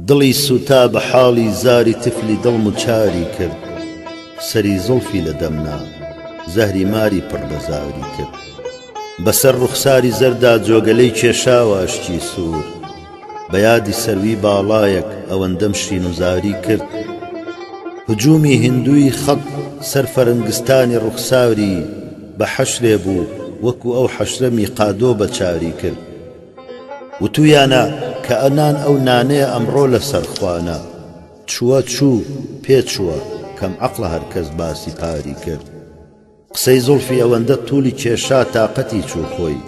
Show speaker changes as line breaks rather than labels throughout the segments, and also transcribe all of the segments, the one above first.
دڵی سوتا بە حاڵی زاری تفلی دڵم و چاری کرد، سەری زوڵفی لە دەمنا زەهری ماری پڕ لە زاوری کرد. بەسەر ڕوخساری زەردا جۆگەلەی کێشاوە ئەشتی سوور، بە یادی سەروی باڵایەک ئەوەندەم شین و زاری کرد. هجومی هندووی خەڵ سەر فەرنگستانی ڕوخساوری بە حەشرێ بوو وەکو ئەو حەشرە میقادۆ بە چاری کرد. وتویانە کە ئەنان ئەو نانەیە ئەمڕۆ لە سەرخوانە، چووە چوو پێچووە کەم عەقڵە هەرکەس باسی پاری کرد. قسەی زوڵفی ئەوەندە توولی کێشا تاقەتی چوو خۆی،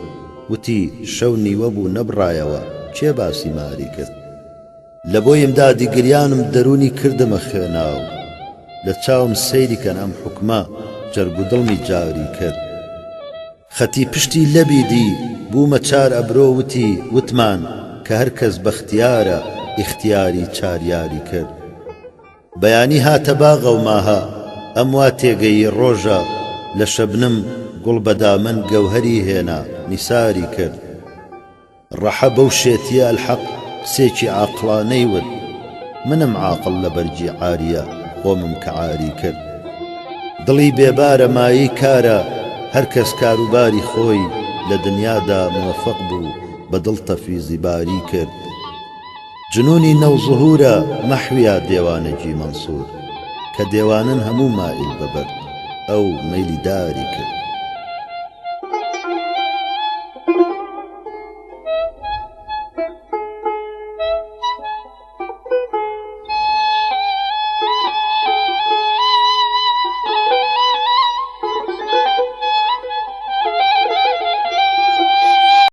وتی شەو نیوە بوو نەبڕایەوە کێ باسی ماری کرد. لە بۆیم دادی گریانم دەرونی کردمە خوێناو، لە چاوم سەیری کەن ئەم حوکمە جەرگ و دڵمی جاری کرد. خەتی پشتی لەبی دی بوومە چار ئەبرۆ وتمان کە هەرکەس بەختیارە ئیختیاری چاریاری کرد. بەیانی هاتە باغە و ماها ئەم وا تێگەی ڕۆژە، لە شەبنم گوڵ بەدامن گەوهەری هێنا نیساری کرد. ڕەحە بەو شێتیە ئەلحەق قسێکی عاقڵانەی ود، منم عاقڵ لە بەرجی عاریە خۆمم کە عاری کرد. دڵی بێبارە مایی کارە هەرکەس کاروباری خۆی، لە دنیادا موفەق بوو بە دڵ تەفیزی باری کرد. جنونی نەو زوهورە مەحویە دێوانەجی مەنسوور، کە دێوانن هەموو مائیل بەبەر ئەو مەیلی داری کرد.